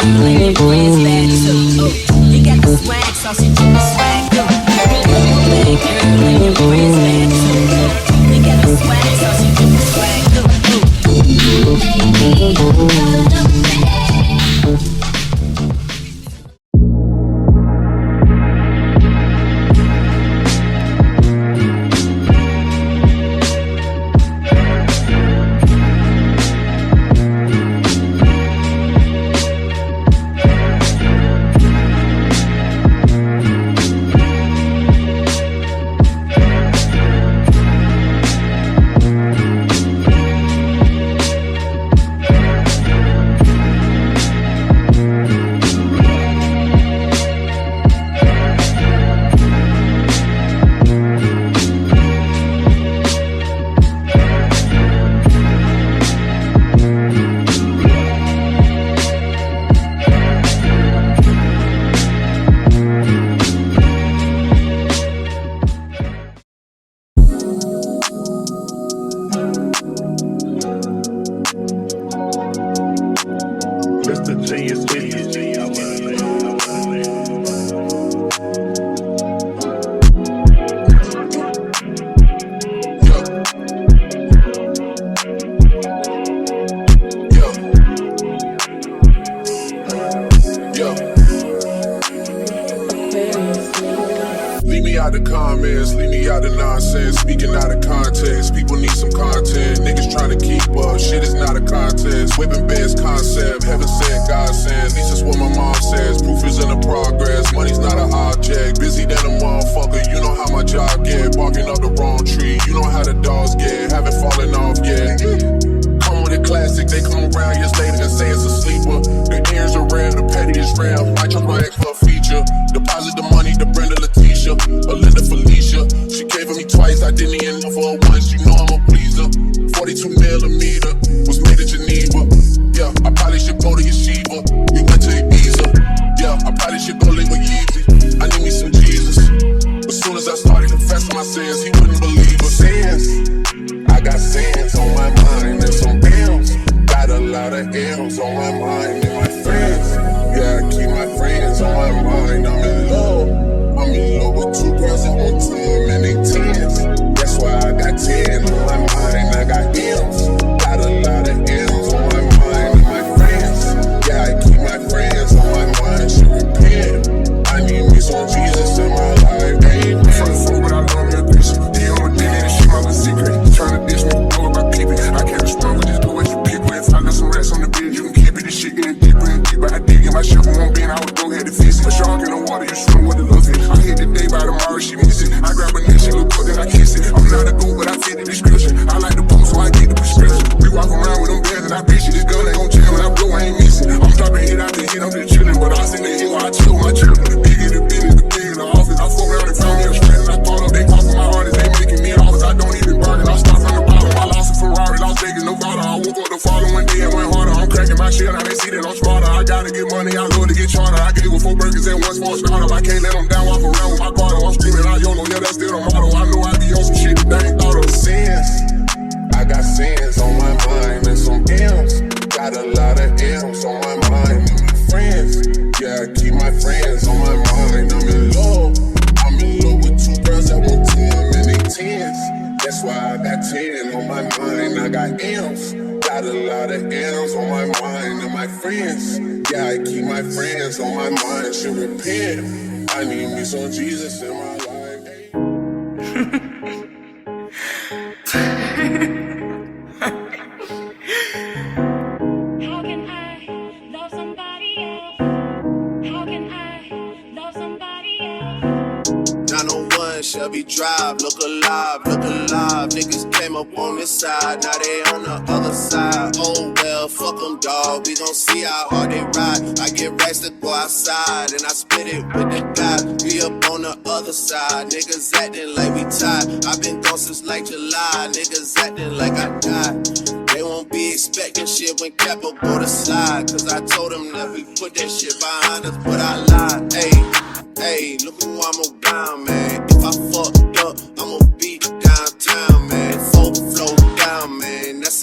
girl and your friends bad too. You got the swag, so she do the swag too. Bad girl and your friends bad too. You got the swag, so she do the swag too.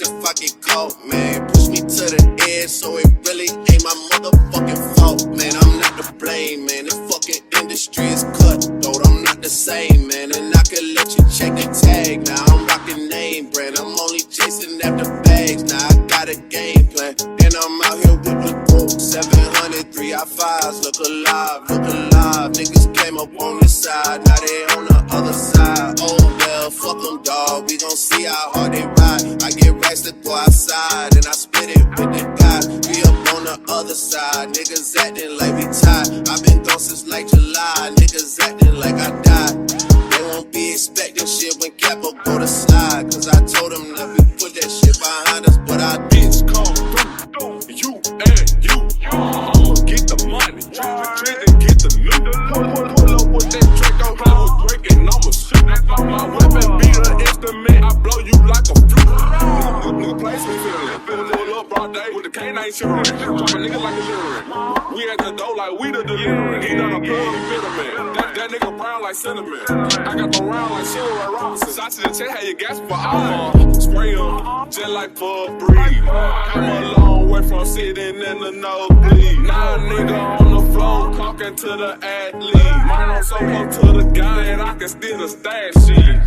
If I get caught, man, push me to the edge, so it really ain't my motherfucking 3i5s, look alive, look alive. Niggas came up on this side, now they on the other side. Oh well, fuck them, dawg, we gon' see how hard they ride. I get racks to go outside, and I spit it with the guys. We up on the other side, niggas acting like we tied. I been gone since like July, niggas acting like I died. They won't be expecting shit when Capo go to slide, cause I told them that we put that shit behind us, but I bitch come through, you and you. I'ma get the money, trend and get the loot. Pull up with that Draco, play with Drake and I'ma shoot. My weapon be the instrument, I blow you like a flute. Nigga place me feeling, pull up broad day with the canine shivering. Drop a nigga like a littering. We at the door like we the delivery. He done a plug, he fit a man. That nigga brown like cinnamon. I got the round like Sugar Ray Robinson. Shots to the chest, how you gas for I'ma spray em, just like for a breeze. I'm a long way from sitting in the nosebleed. Now a nigga on the floor talking to the athlete. Mine I'm so close to the guy and I can steal the stash sheet.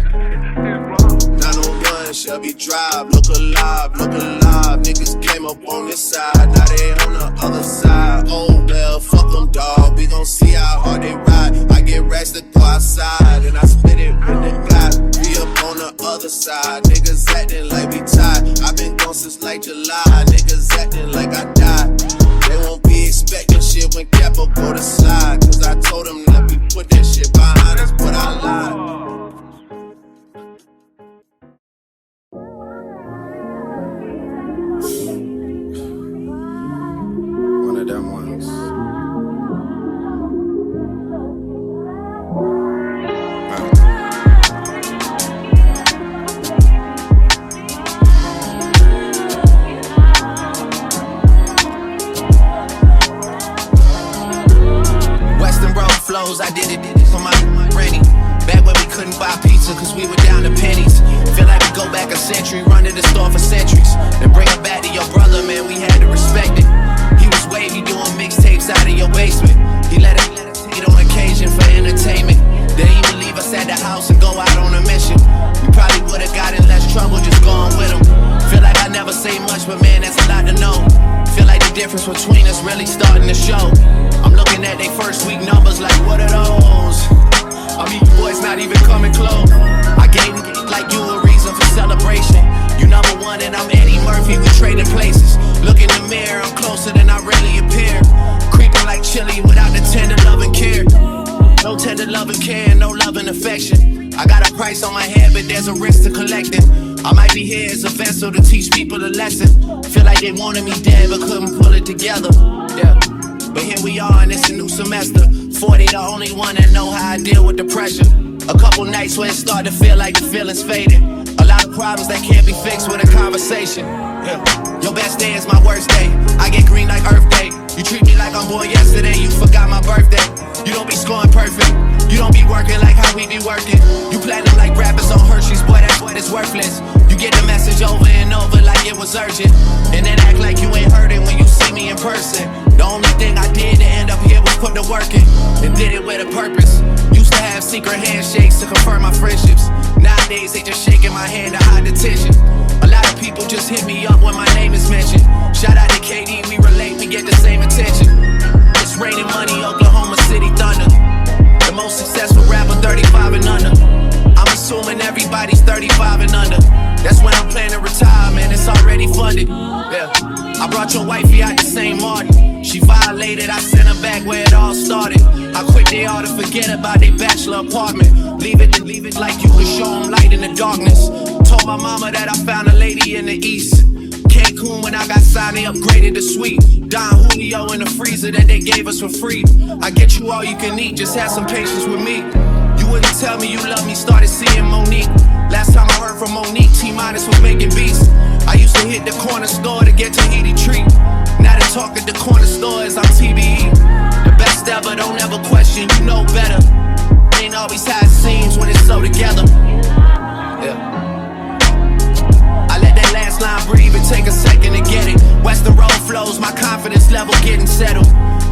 901 Shelby Drive, look alive, look alive. Niggas came up on this side, now they on the other side. Oh well, fuck them, dawg, we gon' see how hard they ride. I get racks to go outside, and I spit it with the guys. We up on the other side, niggas acting like we tied. I been gone since like July, niggas acting like I died. They won't be expecting shit when Capo go to slide, cause I told them that we put that shit behind us, but I lied. One of them ones. Western Road flows, I did it for my granny. Back when we couldn't buy pizza cause we were down to pennies. Feel like we go back a century, run to the store for centuries. Then bring it back to your brother, man, we had to respect it. He was wavy doing mixtapes out of your basement. He let us hate on occasion for entertainment. Then he would leave us at the house and go out on a mission. We probably would've got in less trouble just going with him. Feel like I never say much, but man, that's a lot to know. Feel like the difference between us really starting to show. I'm looking at they first week numbers like, what are those? I mean, you boys not even coming close. I gave like you a reason for celebration. You number one and I'm Eddie Murphy, we trading places. Look in the mirror, I'm closer than I really appear. Creeping like chili without the tender love and care. No tender love and care, no love and affection. I got a price on my head, but there's a risk to collecting. I might be here as a vessel to teach people a lesson. Feel like they wanted me dead, but couldn't pull it together. Yeah. But here we are and it's a new semester. 40 the only one that know how I deal with the pressure. A couple nights where it started to feel like the feeling's faded. A lot of problems that can't be fixed with a conversation. Yeah. Your best day is my worst day. I get green like Earth Day. You treat me like I'm born yesterday, you forgot my birthday. You don't be scoring perfect. You don't be working like how we be working. You platinum like rappers on Hershey's, boy, that's what it's worthless. You get the message over and over like it was urgent. And then act like you ain't heard it when you see me in person. The only thing I did to end up here was put the work in. And did it with a purpose. Used to have secret handshakes to confirm my friendships. Nowadays they just shaking my hand to hide the tension. A lot of people just hit me up when my name is mentioned. Shout out to KD, we relate, we get the same attention. It's raining money, Oklahoma City Thunder. The most successful rapper 35 and under. I'm assuming everybody's 35 and under. That's when I'm planning to retire, man, it's already funded. Yeah. I brought your wifey out to St. Martin. She violated, I sent her back where it all started. How quick they ought to forget about their bachelor apartment. Leave it like you could show them light in the darkness. Told my mama that I found a lady in the east. Cancun when I got signed, they upgraded the suite. Don Julio in the freezer that they gave us for free. I get you all you can eat, just have some patience with me. You wouldn't tell me you love me, started seeing Monique. Last time I heard from Monique, T-Minus was making beats. I used to hit the corner store to get Tahiti treat. Now they talk at the corner store as I'm TBE. The best ever, don't ever question, you know better. Ain't always how it seems when it's so together. Yeah. I let that last line breathe and take a second to get it. Western Road flows, my confidence level getting settled.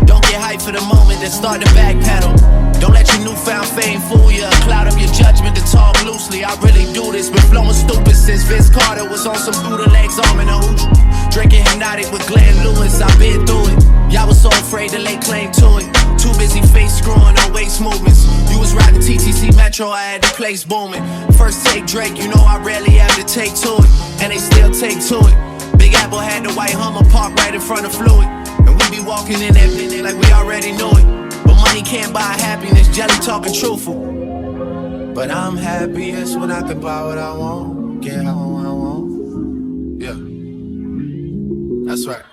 Don't get hyped for the moment, then start to backpedal. Don't let your newfound fame fool you, cloud up your judgment to talk loosely. I really do this, been flowing stupid since Vince Carter was on some Buddha legs, arm in a hooch. Drinking hypnotic with Glenn Lewis, I've been through it. Y'all was so afraid to lay claim to it. Too busy face screwing on waist movements. You was riding TTC Metro, I had the place booming. First take Drake, you know I rarely have to take to it. And they still take to it. Big Apple had the white Hummer parked right in front of Fluid. And we be walking in that minute like we already knew it. But money can't buy happiness, jelly talking truthful. But I'm happiest when I can buy what I want, get how I want. Yeah, that's right.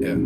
Yeah.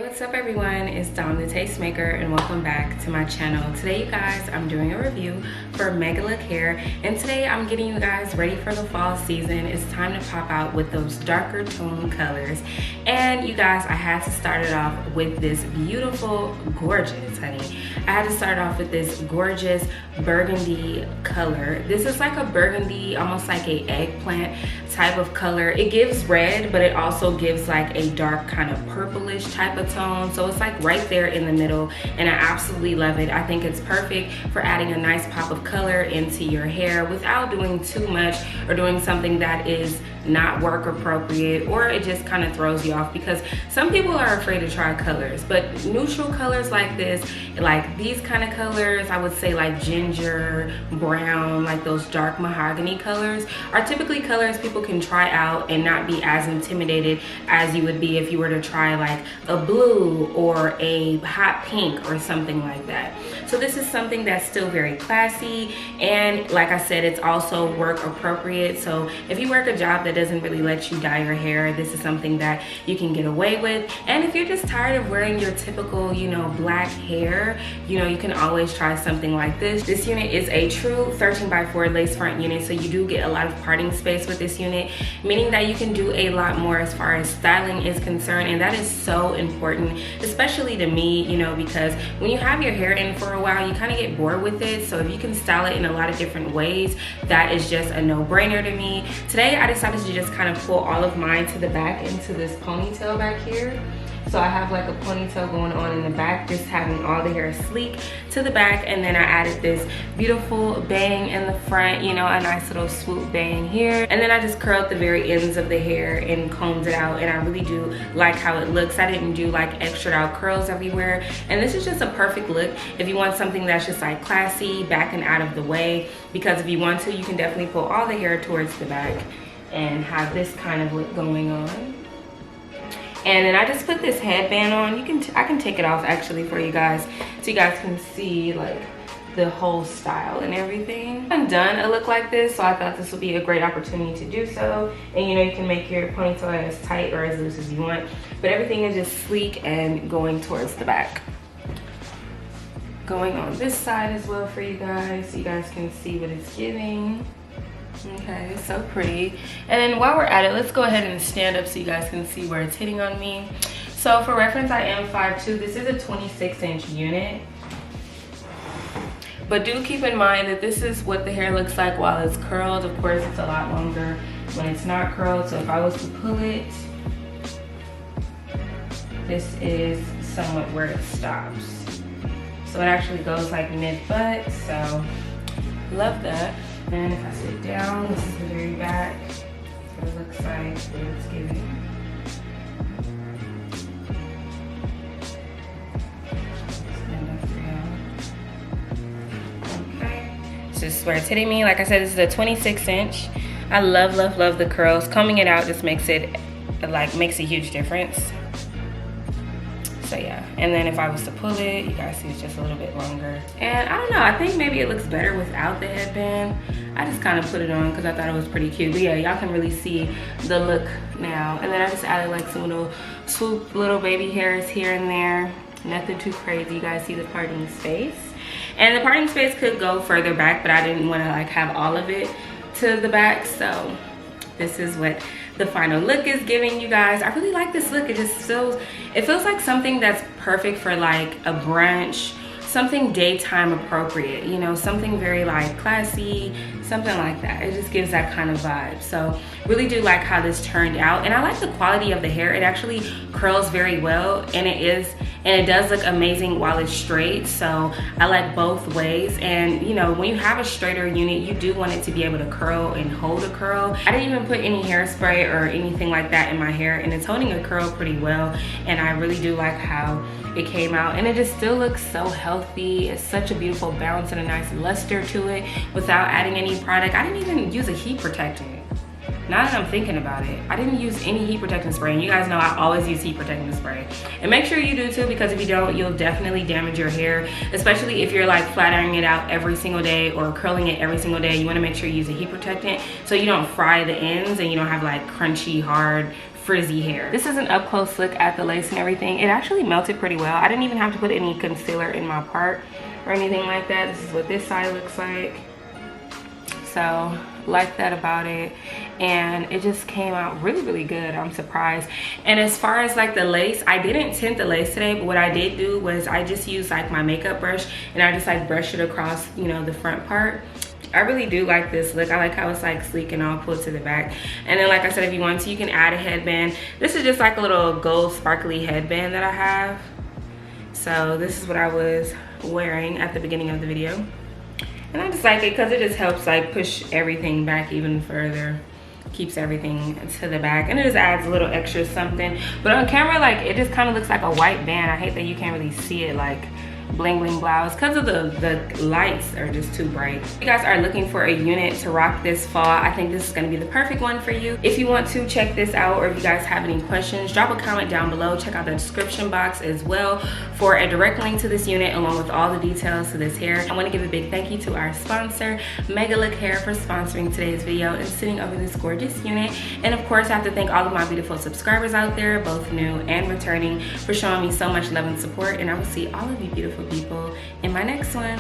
What's up everyone, it's Dom the Tastemaker and welcome back to my channel. Today you guys, I'm doing a review for Megalook hair, and today I'm getting you guys ready for the fall season. It's time to pop out with those darker tone colors. And you guys, I had to start it off with this beautiful, gorgeous, honey. I had to start off with this gorgeous burgundy color. This is like a burgundy, almost like a eggplant type of color. It gives red, but it also gives like a dark kind of purplish type of tone. So it's like right there in the middle, and I absolutely love it. I think it's perfect for adding a nice pop of color into your hair without doing too much or doing something that is not work appropriate, or it just kind of throws you off, because some people are afraid to try colors. But neutral colors like this, like these kind of colors, I would say like ginger, brown, like those dark mahogany colors, are typically colors people can try out and not be as intimidated as you would be if you were to try like a blue or a hot pink or something like that. So this is something that's still very classy, and like I said, it's also work appropriate. So if you work a job that doesn't really let you dye your hair, this is something that you can get away with. And if you're just tired of wearing your typical, you know, black hair, you know, you can always try something like this. This unit is a true 13x4 lace front unit, so you do get a lot of parting space with this unit, meaning that you can do a lot more as far as styling is concerned, and that is so important, especially to me, you know, because when you have your hair in for a while, you kind of get bored with it. So if you can style it in a lot of different ways, that is just a no-brainer to me. Today I decided is you just kind of pull all of mine to the back into this ponytail back here. So I have like a ponytail going on in the back, just having all the hair sleek to the back. And then I added this beautiful bang in the front, you know, a nice little swoop bang here. And then I just curled the very ends of the hair and combed it out. And I really do like how it looks. I didn't do like extra out curls everywhere. And this is just a perfect look if you want something that's just like classy, back and out of the way. Because if you want to, you can definitely pull all the hair towards the back and have this kind of look going on. And then I just put this headband on. I can take it off actually for you guys, so you guys can see like the whole style and everything. I haven't done a look like this, so I thought this would be a great opportunity to do so. And you know, you can make your ponytail as tight or as loose as you want, but everything is just sleek and going towards the back. Going on this side as well for you guys, so you guys can see what it's giving. Okay, so pretty. And then while we're at it, let's go ahead and stand up so you guys can see where it's hitting on me. So for reference, I am 5'2". This is a 26-inch unit. But do keep in mind that this is what the hair looks like while it's curled. Of course, it's a lot longer when it's not curled. So if I was to pull it, this is somewhat where it stops. So it actually goes like mid-butt, so love that. And if I sit down, this is the very back. What it looks like, what it's giving. Stand up for y'all. Okay, so this is where it's hitting me. Like I said, this is a 26-inch. I love, love, love the curls. Combing it out just makes it, like, makes a huge difference. So yeah, and then if I was to pull it, you guys see it's just a little bit longer. And I don't know, I think maybe it looks better without the headband. I just kind of put it on because I thought it was pretty cute. But yeah, y'all can really see the look now. And then I just added like some little swoop little baby hairs here and there. Nothing too crazy. You guys see the parting space. And the parting space could go further back, but I didn't want to like have all of it to the back. So this is what the final look is giving you guys. I really like this look. It just feels, it feels like something that's perfect for like a brunch, something daytime appropriate, you know, something very like classy, something like that. It just gives that kind of vibe. So really do like how this turned out, and I like the quality of the hair. It actually curls very well, and it does look amazing while it's straight. So I like both ways. And you know, when you have a straighter unit, you do want it to be able to curl and hold a curl. I didn't even put any hairspray or anything like that in my hair, and it's holding a curl pretty well. And I really do like how it came out, and it just still looks so healthy. It's such a beautiful bounce and a nice luster to it without adding any product. I didn't even use a heat protectant. Now that I'm thinking about it, I didn't use any heat protectant spray, and you guys know I always use heat protectant spray. And make sure you do too, because if you don't, you'll definitely damage your hair, especially if you're like flat ironing it out every single day or curling it every single day. You want to make sure you use a heat protectant so you don't fry the ends and you don't have like crunchy, hard, frizzy hair. This is an up close look at the lace and everything. It actually melted pretty well. I didn't even have to put any concealer in my part or anything like that. This is what this side looks like. So like that about it, and it just came out really, really good. I'm surprised. And as far as like the lace, I didn't tint the lace today, but what I did do was I just used like my makeup brush, and I just like brushed it across, you know, the front part. I really do like this look. I like how it's like sleek and all pulled to the back. And then like I said, if you want to, you can add a headband. This is just like a little gold sparkly headband that I have. So this is what I was wearing at the beginning of the video. And I just like it because it just helps like push everything back even further. Keeps everything to the back, and it just adds a little extra something. But on camera, like, it just kind of looks like a white band. I hate that you can't really see it like bling bling blouse because of the lights are just too bright. If you guys are looking for a unit to rock this fall, I think this is going to be the perfect one for you. If you want to check this out, or if you guys have any questions, drop a comment down below. Check out the description box as well for a direct link to this unit along with all the details to this hair. I want to give a big thank you to our sponsor, Megalook Hair, for sponsoring today's video and sitting over this gorgeous unit. And of course, I have to thank all of my beautiful subscribers out there, both new and returning, for showing me so much love and support. And I will see all of you beautiful people in my next one.